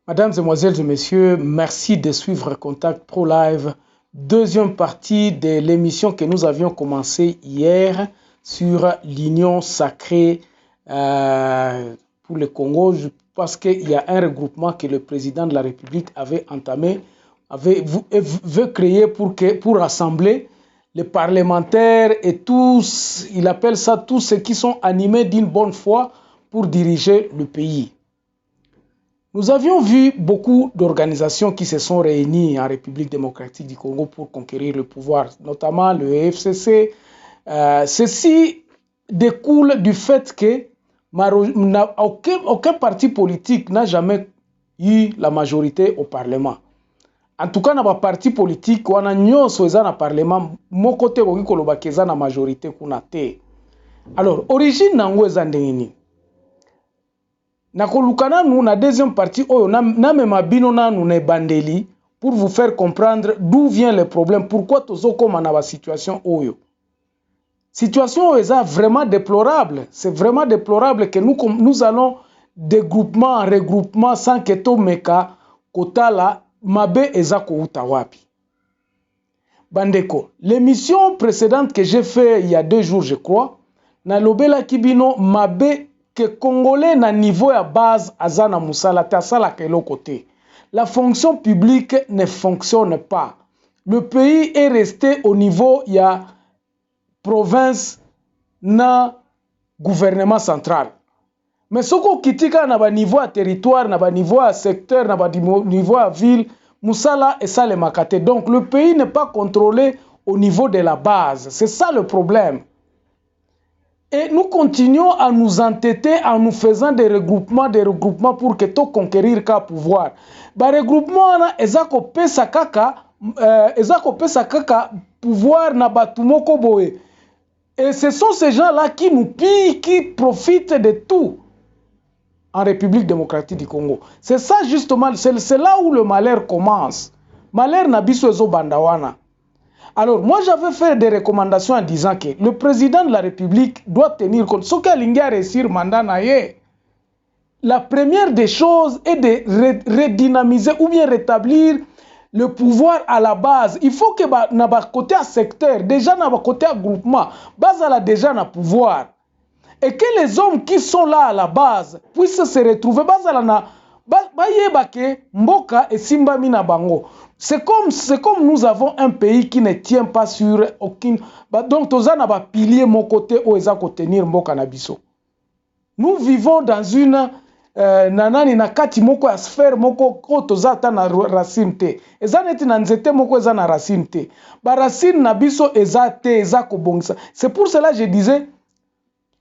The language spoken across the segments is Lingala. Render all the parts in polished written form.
Mesdames, Mesdemoiselles et Messieurs, merci de suivre Contact Pro Live, deuxième partie de l'émission que nous avions commencé hier sur l'Union sacrée pour le Congo, parce qu'il y a un regroupement que le président de la République avait entamé, veut créer pour rassembler les parlementaires et tous, il appelle ça tous ceux qui sont animés d'une bonne foi pour diriger le pays. Nous avions vu beaucoup d'organisations qui se sont réunies en République démocratique du Congo pour conquérir le pouvoir, notamment le FCC. Ceci découle du fait que aucun parti politique n'a jamais eu la majorité au Parlement. En tout cas, dans les partis politiques, on a nyonso eza na Parlement, mon côté oki koloba keza na majorité kuna te. Alors, origine nango eza ndenge nini? Nakolukana nous na deuxième partie oyo na mema bino na nous ne bandeli pour vous faire comprendre d'où vient le problème, pourquoi tozo koma na ba situation oyo. Situation est vraiment déplorable, c'est vraiment déplorable que nous allons de groupement en regroupement sans que to meka kotala mabe eza ko utawapi. Bandeko, l'émission précédente que j'ai fait il y a 2 jours je crois, na lobela kibino mabe que Congolais na niveau à base azana musala tasala kelo côté. La fonction publique ne fonctionne pas. Le pays est resté au niveau ya province na gouvernement central. Mais ce qu'on kitika na ba niveau à territoire, na ba niveau à secteur, na ba niveau à ville, musala et ça les makate. Donc le pays n'est pas contrôlé au niveau de la base. C'est ça le problème. Et nous continuons à nous entêter en nous faisant des regroupements pour que tout conquérir le pouvoir. Ba regroupement na ezako pesa kaka pouvoir na batumoko boye. Et ce sont ces gens-là qui nous pillent, qui profitent de tout en République démocratique du Congo. C'est ça justement, c'est là où le malheur commence. Malheur na biso ezo bandawana. Alors, moi, j'avais fait des recommandations en disant que le président de la République doit tenir compte. Ce qu'il a réussi mandat naye. La première des choses est de redynamiser ou bien rétablir le pouvoir à la base. Il faut que na ba côté à secteur, déjà na ba côté à groupement, base à la déjà na pouvoir. Et que les hommes qui sont là à la base puissent se retrouver base à la na ba yebake mboka et simba mina bango. C'est comme nous avons un pays qui ne tient pas sur aucune... Donc, toza na ba pilier mon côté où eza ko tenir mboka na biso. Nous vivons dans une nanani na kati moko ya sphère moko ko toza ta na racine te. Eza neti na nzete moko eza na racine te. Ba racine na biso eza te, eza ko bongisa. C'est pour cela que je disais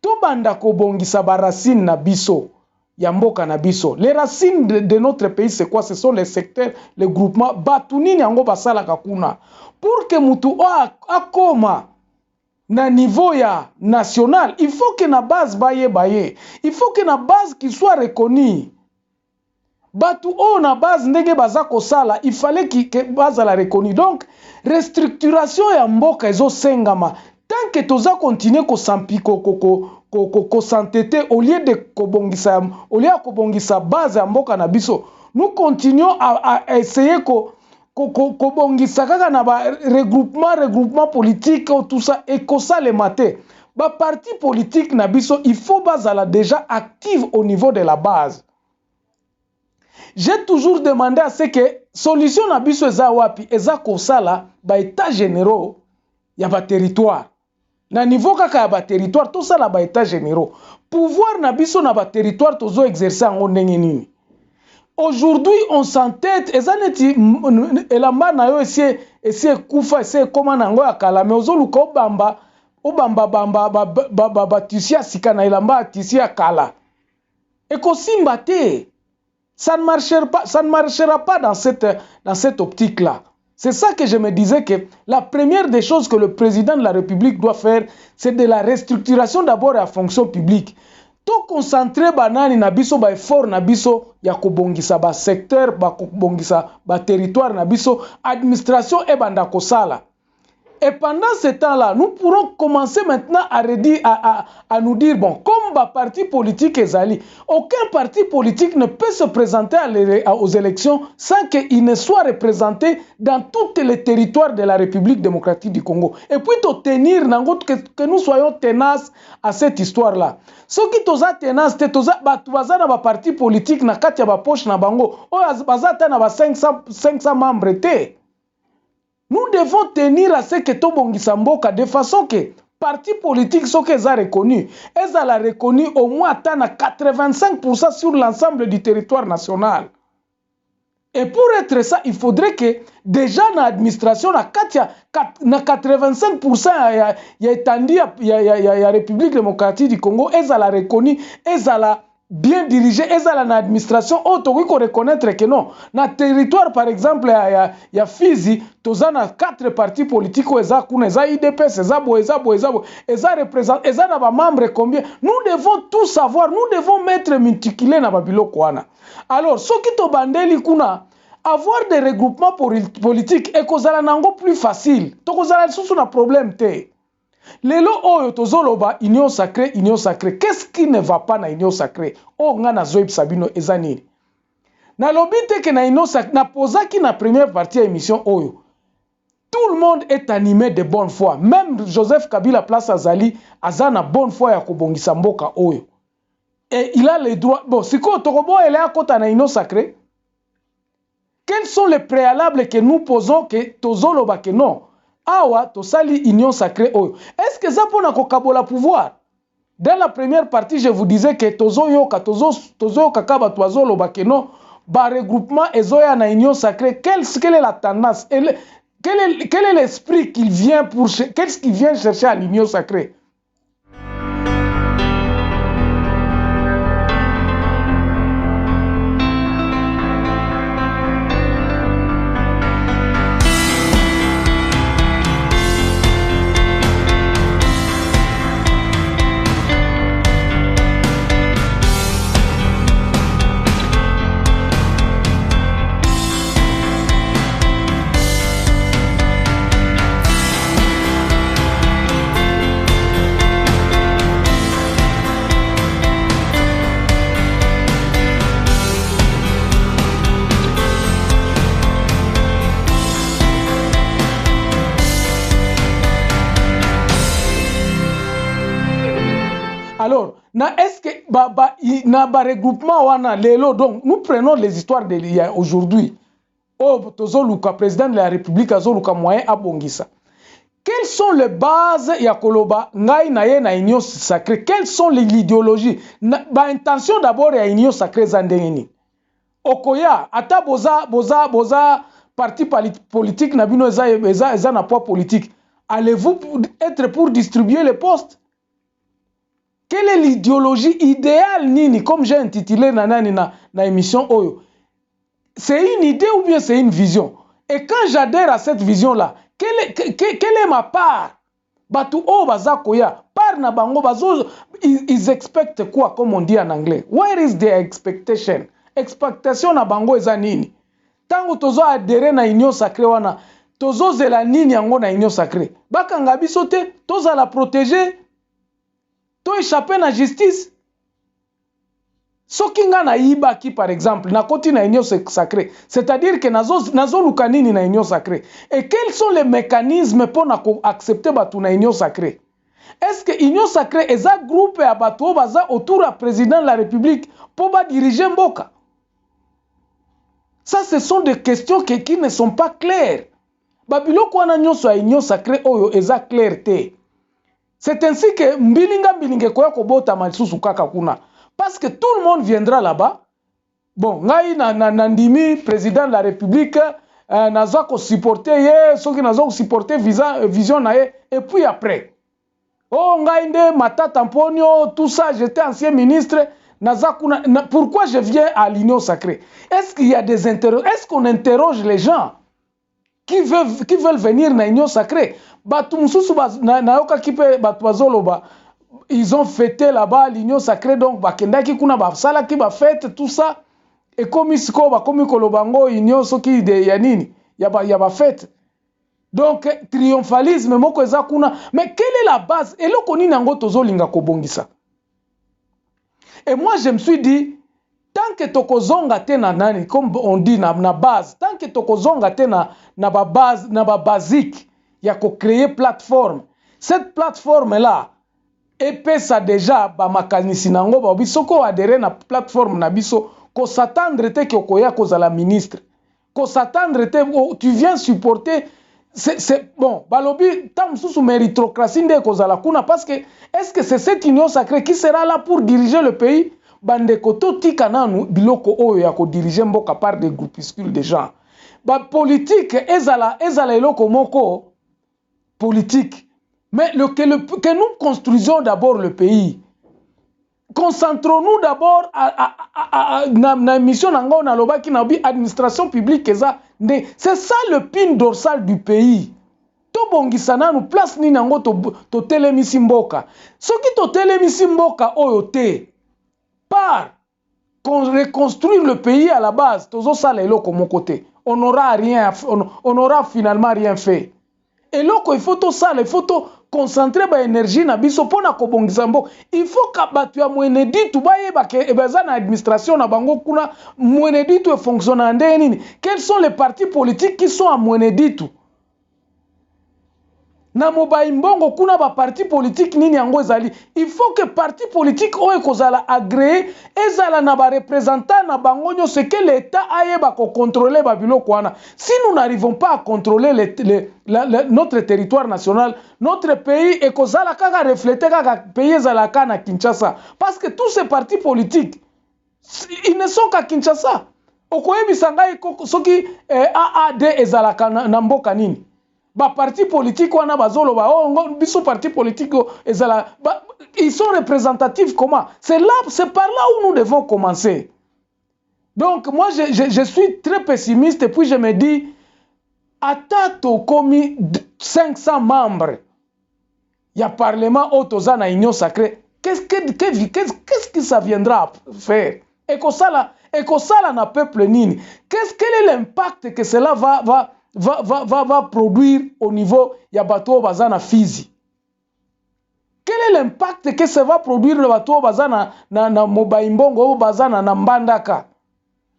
to banda ko bongisa ba racine na biso. Yamboka na biso. Les racines de notre pays, c'est quoi? Ce sont les secteurs, les groupements. Batuni nyango basala kakuna. Pour que mutu akoma na niveau ya national, il faut que na base baye. Il faut que na base qui soit reconnue. Batu na base ndenge bazako sala, il fallait que base la reconnue. Donc, restructuration ya mboka ezo sengama. Tant que toza continue ko sampiko ko s'entêter au lieu de kobongisa base ya mboka na biso, nous continuons à essayer ko bongisa kaka na ba regroupement politique tout ça et ko ça le maté. Ba parti politique na biso, il faut bazala déjà active au niveau de la base. J'ai toujours demandé à ce que solution na biso eza wapi, eza ko sala ba état généraux ya ba territoire. Na niveau kaka ya ba territoire tout ça la ba état généraux. Pouvoir na biso na ba territoire tozo exercer en ndenge nini. Aujourd'hui on s'entête ezaneti elamba na yo esi kufa esi koma nango ya kala mais ozoluka obamba tisia sika na elamba tisia kala. Eko simba te. Ça ne marchera pas dans cette optique là. C'est ça que je me disais que la première des choses que le président de la République doit faire, c'est de la restructuration d'abord à la fonction publique. Tout concentrer banani na biso ba effort na biso ya kobongisa ba secteur ba kobongisa ba territoire na biso administration e banda kosala. Et pendant ce temps-là, nous pourrons commencer maintenant à nous dire, bon, comme le parti politique est allé, aucun parti politique ne peut se présenter aux élections sans qu'il ne soit représenté dans tous les territoires de la République démocratique du Congo. Et puis, tenir, que nous soyons tenaces à cette histoire-là. Ce qui est tenace, c'est que les partis politiques na kati ya poche na bango, bazata na 500 membres. Nous devons tenir à ce que Tobongisa Mboka de façon que parti politique ce qu'ils ont reconnu, ils ont reconnu au moins atteindre 85% sur l'ensemble du territoire national. Et pour être ça, il faudrait que déjà dans l'administration, na 85% il y a la République démocratique du Congo, ils ont reconnu, ils ont bien dirigé, ils ont l'administration, il faut reconnaître que non. Dans le territoire, par exemple, il y a Fizi, tous les 4 partis politiques, ils ont IDPS, ils ont membres combien. Nous devons tout savoir, nous devons mettre multiculé dans Babilo Kwana. Alors, ce qui est bandeli kuna, avoir des regroupements politiques et que ça nango plus facile. Donc, ça a un problème. Lelo oyo tozoloba union sacrée. Qu'est-ce qui ne va pas na union sacrée? Oh ngana zoib sabino ezanini. Na lobite que na union sacrée na posaki na première partie de l'émission oyo. Tout le monde est animé de bonne foi. Même Joseph Kabila Place Azali azana bonne foi ya kobongisa mboka oyo. Et il a les droits. Bon, si ko tokobo ele akota na union sacrée. Quels sont les préalables que nous posons que tozoloba que non? Awa tosali union sacrée oyo. Est-ce que ça pona kokabola pouvoir? Dans la première partie, je vous disais que tozoyoka kaba tozoloba que non, ba regroupement ezoya na union sacrée. Quelle est la tendance? Quel est l'esprit qu'il vient qu'est-ce qu'il vient chercher à l'union sacrée? Alors, est-ce que na regroupement wana lelo, donc nous prenons les histoires aujourd'hui. Oh, tozoluka président de la République azoluka moyen abongisa. Quelles sont les bases ya koloba ngai na ye na union sacrée? Quelles sont les idéologies? Ba intention d'abord ya union sacrée zandengeni. Okoya ata boza parti politique na bino eza na poids politique. Allez-vous être pour distribuer les postes? Quelle est l'idéologie idéale nini, comme j'ai intitulé na émission Oyo? C'est une idée ou bien c'est une vision? Et quand j'adhère à cette vision-là, quelle est ma part? Batu o bazakoya, par na bango bazo, ils expectent quoi, comme on dit en anglais? Where is their expectation? Expectation na bango eza nini? Tango tozo adhéré na union sacrée wana, tozo zela nini yango na union sacrée? Bakanga biso te, toza la protéger. To échapper na justice. Soki nga na iba ki par exemple na koti na union sacrée, c'est-à-dire que nazo lukanini na union sacrée. Et quels sont les mécanismes pour accepter batu na union sacrée? Est-ce que union sacrée est un groupe ya batu baza autour du président de la République pour diriger mboka? Ça, ce sont des questions qui ne sont pas claires. Babiloko wana nyonso ya union sacrée oyo eza clarté. C'est ainsi que mbilinga koya kobota masusu kaka kuna. Parce que tout le monde viendra là-bas. Bon, ngai nandimi président de la République, naza ko supporter ye, soki naza ko supporter vision na ye, et puis après. Oh, ngai nde Matata Mponyo, tout ça, j'étais ancien ministre, naza kuna. Pourquoi je viens à l'union sacrée? Est-ce qu'il y a des interrogations? Est-ce qu'on interroge les gens qui veulent venir na l'union sacrée? Ils ont fêté là-bas l'union sacrée, donc bakendaki kuna basalaki ba fête tout ça, et comme isko ba komi kolobango union soki de yanini ya ba fête. Donc, triomphalisme, moko eza kuna. Mais quelle est la base? Et là, koni nango tozo linga kobongisa. Et moi, je me suis dit, tant que tokozonga te na nani, comme on dit na base, tant que tokozonga te na ba base, na ba basique, ya ko créer plateforme. Cette plateforme là, epesa déjà ba makanisi nango ba biso ko adhérer na plateforme na biso, ko s'attendre te ko koya ko la ministre. Ko s'attendre te tu viens supporter c'est bon, balobi tam sous méritocratie nde ko la kuna parce que est-ce que c'est cette union sacrée qui sera là pour diriger le pays? Bandeko to tika nanu biloko oyo ya ko diriger mboka par des groupuscules de gens. Ba politique ezala eloko moko politique. Mais que nous construisons d'abord le pays. Concentrons-nous d'abord à la mission administration publique. C'est ça le pin dorsal du pays. Tobongisana nous place ni nango to telemisi mboka. Soki to telemisi mboka oyote par reconstruire le pays à la base, tozo sala eloko mon côté. On n'aura finalement rien fait. Et là, il faut tout ça, il faut tout concentrer l'énergie na biso pona kobongisa mbo. Il faut que tu mwene ditu baye ba ke ebeza na administration na bango kuna mwene ditu e fonctionne nini. Quels sont les partis politiques qui sont à mwene ditu? Na mobai mbongo kuna ba parti politique nini yango ezali. Il faut que parti politique oyo kozala agréé ezala na ba représentant na bango nyo ce que l'état ayeba ko contrôler ba biloko wana. Si nous n'arrivons pas à contrôler notre territoire national, notre pays et kozala kaka refléter kaka pays ezala kana Kinshasa parce que tous ces partis politiques ils ne sont qu'à Kinshasa. Okoyebisa ngai soki AAD ezala na mboka nini? Ba parti politique wana bazolo ba biso parti politique ezala ils sont représentatifs comment? C'est par là où nous devons commencer. Donc moi je suis très pessimiste et puis je me dis atato komi 500 membres. Il y a parlement autoza na union sacrée. Qu'est-ce que ça viendra faire? Et que ça na peuple nini? Quel est l'impact que cela va produire au niveau ya bateau bazana Fizi? Quel est l'impact que ça va produire le bateau bazana na Mobaimbongo bazana na Mbandaka?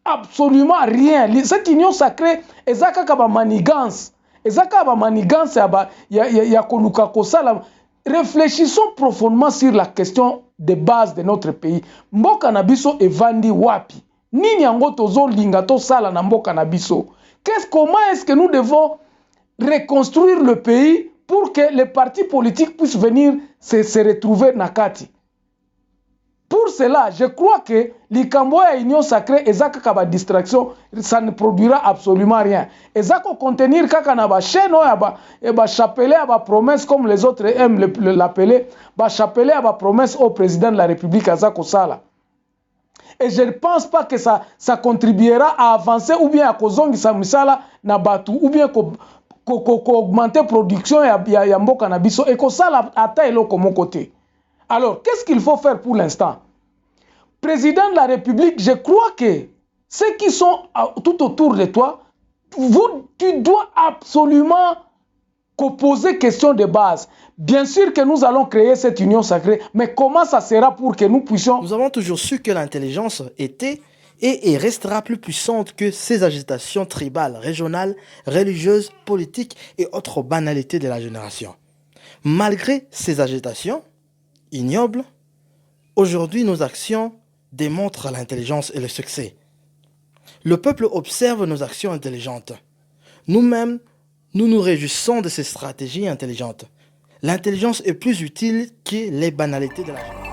Absolument rien. Cette union sacrée ezaka ka ba manigance. Ezaka ba manigance ya koluka kosala. Réfléchissons profondément sur la question de base de notre pays. Mboka na biso evandi wapi? Nini yango tozo linga to sala na mboka na biso? Comment est-ce que nous devons reconstruire le pays pour que les partis politiques puissent venir se retrouver Nakati? Pour cela, je crois que l'ikambo ya union sacrée ezaka kaba distraction, ça ne produira absolument rien. Ezako contenir kaka na ba chaîne ya ba chapelet ya ba promesse comme les autres aiment l'appeler, ba chapelet ya ba promesse au président de la République azako sala. Et je ne pense pas que ça contribuera à avancer ou bien à kozongisa misala na batu ou bien augmenter la production ya mboka na biso et que ça ata eloko mon côté. Alors, qu'est-ce qu'il faut faire pour l'instant? Président de la République, je crois que ceux qui sont tout autour de toi, tu dois absolument poser question de base. Bien sûr que nous allons créer cette union sacrée, mais comment ça sera pour que nous puissions... Nous avons toujours su que l'intelligence était et restera plus puissante que ces agitations tribales, régionales, religieuses, politiques et autres banalités de la génération. Malgré ces agitations ignobles, aujourd'hui nos actions démontrent l'intelligence et le succès. Le peuple observe nos actions intelligentes. Nous-mêmes, nous nous réjouissons de ces stratégies intelligentes. L'intelligence est plus utile que les banalités de la génération.